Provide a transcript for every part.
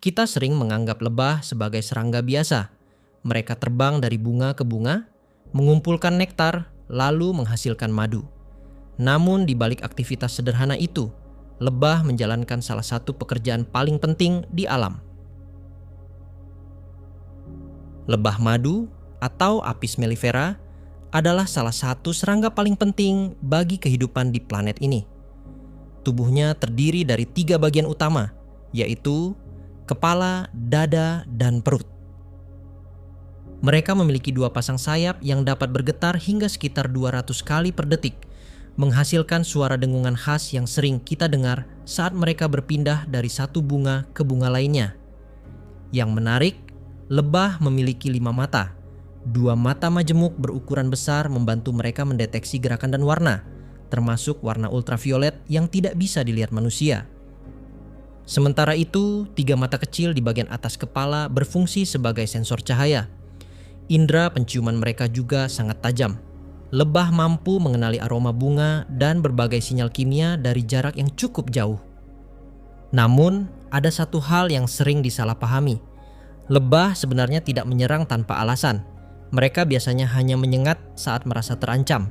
Kita sering menganggap lebah sebagai serangga biasa. Mereka terbang dari bunga ke bunga, mengumpulkan nektar, lalu menghasilkan madu. Namun di balik aktivitas sederhana itu, lebah menjalankan salah satu pekerjaan paling penting di alam. Lebah madu atau Apis mellifera adalah salah satu serangga paling penting bagi kehidupan di planet ini. Tubuhnya terdiri dari 3 bagian utama, yaitu kepala, dada, dan perut. Mereka memiliki 2 pasang sayap yang dapat bergetar hingga sekitar 200 kali per detik, menghasilkan suara dengungan khas yang sering kita dengar saat mereka berpindah dari satu bunga ke bunga lainnya. Yang menarik, lebah memiliki 5 mata. 2 mata majemuk berukuran besar membantu mereka mendeteksi gerakan dan warna, termasuk warna ultraviolet yang tidak bisa dilihat manusia. Sementara itu, 3 mata kecil di bagian atas kepala berfungsi sebagai sensor cahaya. Indera penciuman mereka juga sangat tajam. Lebah mampu mengenali aroma bunga dan berbagai sinyal kimia dari jarak yang cukup jauh. Namun, ada satu hal yang sering disalahpahami. Lebah sebenarnya tidak menyerang tanpa alasan. Mereka biasanya hanya menyengat saat merasa terancam.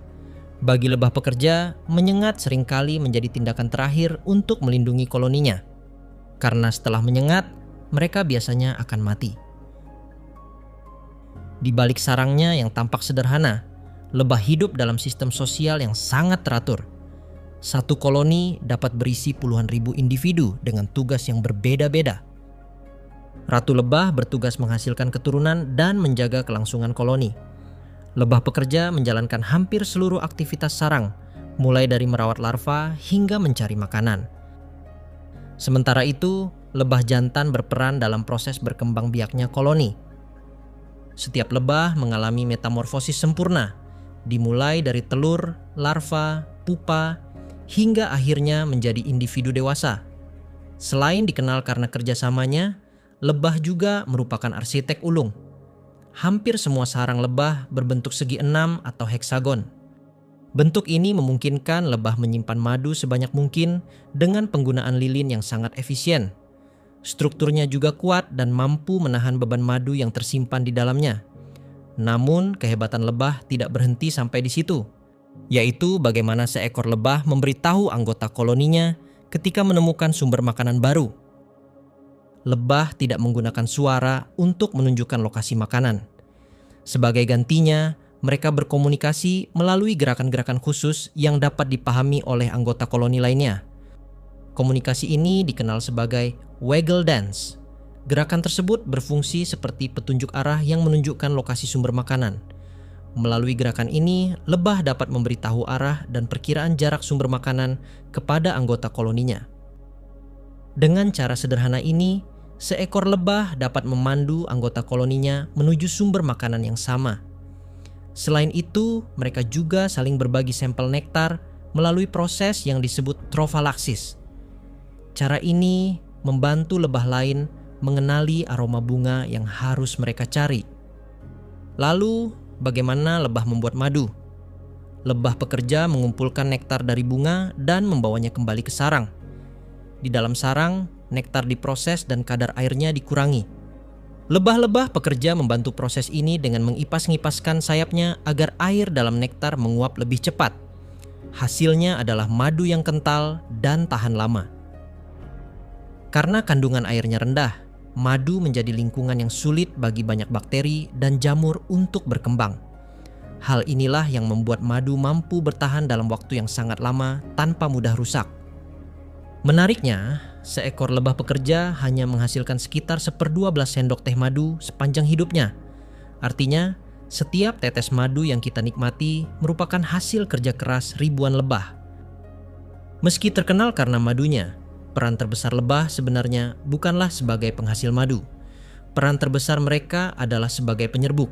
Bagi lebah pekerja, menyengat seringkali menjadi tindakan terakhir untuk melindungi koloninya. Karena setelah menyengat, mereka biasanya akan mati. Di balik sarangnya yang tampak sederhana, lebah hidup dalam sistem sosial yang sangat teratur. Satu koloni dapat berisi puluhan ribu individu dengan tugas yang berbeda-beda. Ratu lebah bertugas menghasilkan keturunan dan menjaga kelangsungan koloni. Lebah pekerja menjalankan hampir seluruh aktivitas sarang, mulai dari merawat larva hingga mencari makanan. Sementara itu, lebah jantan berperan dalam proses berkembang biaknya koloni. Setiap lebah mengalami metamorfosis sempurna, dimulai dari telur, larva, pupa, hingga akhirnya menjadi individu dewasa. Selain dikenal karena kerjasamanya, lebah juga merupakan arsitek ulung. Hampir semua sarang lebah berbentuk segi 6 atau heksagon. Bentuk ini memungkinkan lebah menyimpan madu sebanyak mungkin dengan penggunaan lilin yang sangat efisien. Strukturnya juga kuat dan mampu menahan beban madu yang tersimpan di dalamnya. Namun, kehebatan lebah tidak berhenti sampai di situ, yaitu bagaimana seekor lebah memberitahu anggota koloninya ketika menemukan sumber makanan baru. Lebah tidak menggunakan suara untuk menunjukkan lokasi makanan. Sebagai gantinya, mereka berkomunikasi melalui gerakan-gerakan khusus yang dapat dipahami oleh anggota koloni lainnya. Komunikasi ini dikenal sebagai waggle dance. Gerakan tersebut berfungsi seperti petunjuk arah yang menunjukkan lokasi sumber makanan. Melalui gerakan ini, lebah dapat memberitahu arah dan perkiraan jarak sumber makanan kepada anggota koloninya. Dengan cara sederhana ini, seekor lebah dapat memandu anggota koloninya menuju sumber makanan yang sama. Selain itu, mereka juga saling berbagi sampel nektar melalui proses yang disebut trofalaksis. Cara ini membantu lebah lain mengenali aroma bunga yang harus mereka cari. Lalu, bagaimana lebah membuat madu? Lebah pekerja mengumpulkan nektar dari bunga dan membawanya kembali ke sarang. Di dalam sarang, nektar diproses dan kadar airnya dikurangi. Lebah-lebah pekerja membantu proses ini dengan mengipas-ngipaskan sayapnya agar air dalam nektar menguap lebih cepat. Hasilnya adalah madu yang kental dan tahan lama. Karena kandungan airnya rendah, madu menjadi lingkungan yang sulit bagi banyak bakteri dan jamur untuk berkembang. Hal inilah yang membuat madu mampu bertahan dalam waktu yang sangat lama tanpa mudah rusak. Menariknya, seekor lebah pekerja hanya menghasilkan sekitar 1/12 sendok teh madu sepanjang hidupnya. Artinya, setiap tetes madu yang kita nikmati merupakan hasil kerja keras ribuan lebah. Meski terkenal karena madunya, peran terbesar lebah sebenarnya bukanlah sebagai penghasil madu. Peran terbesar mereka adalah sebagai penyerbuk.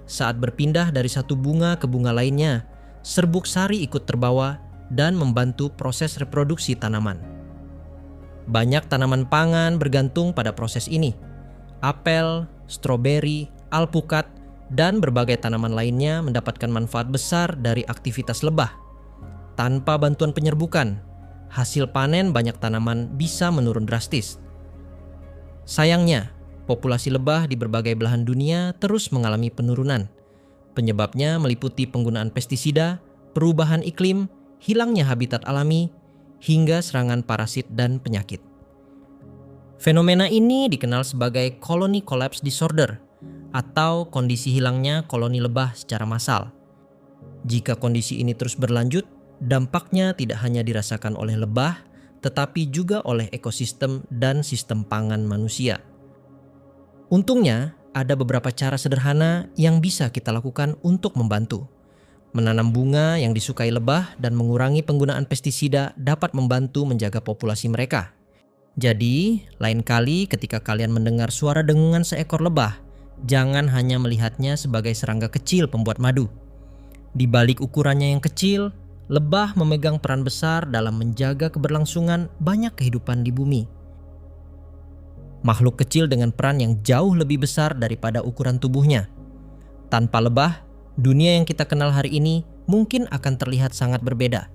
Saat berpindah dari satu bunga ke bunga lainnya, serbuk sari ikut terbawa dan membantu proses reproduksi tanaman. Banyak tanaman pangan bergantung pada proses ini. Apel, stroberi, alpukat, dan berbagai tanaman lainnya mendapatkan manfaat besar dari aktivitas lebah. Tanpa bantuan penyerbukan, hasil panen banyak tanaman bisa menurun drastis. Sayangnya, populasi lebah di berbagai belahan dunia terus mengalami penurunan. Penyebabnya meliputi penggunaan pestisida, perubahan iklim, hilangnya habitat alami, hingga serangan parasit dan penyakit. Fenomena ini dikenal sebagai colony collapse disorder atau kondisi hilangnya koloni lebah secara massal. Jika kondisi ini terus berlanjut, dampaknya tidak hanya dirasakan oleh lebah, tetapi juga oleh ekosistem dan sistem pangan manusia. Untungnya, ada beberapa cara sederhana yang bisa kita lakukan untuk membantu. Menanam bunga yang disukai lebah dan mengurangi penggunaan pestisida dapat membantu menjaga populasi mereka. Jadi, lain kali ketika kalian mendengar suara dengungan seekor lebah, jangan hanya melihatnya sebagai serangga kecil pembuat madu. Di balik ukurannya yang kecil, lebah memegang peran besar dalam menjaga keberlangsungan banyak kehidupan di bumi. Makhluk kecil dengan peran yang jauh lebih besar daripada ukuran tubuhnya. Tanpa lebah, dunia yang kita kenal hari ini mungkin akan terlihat sangat berbeda.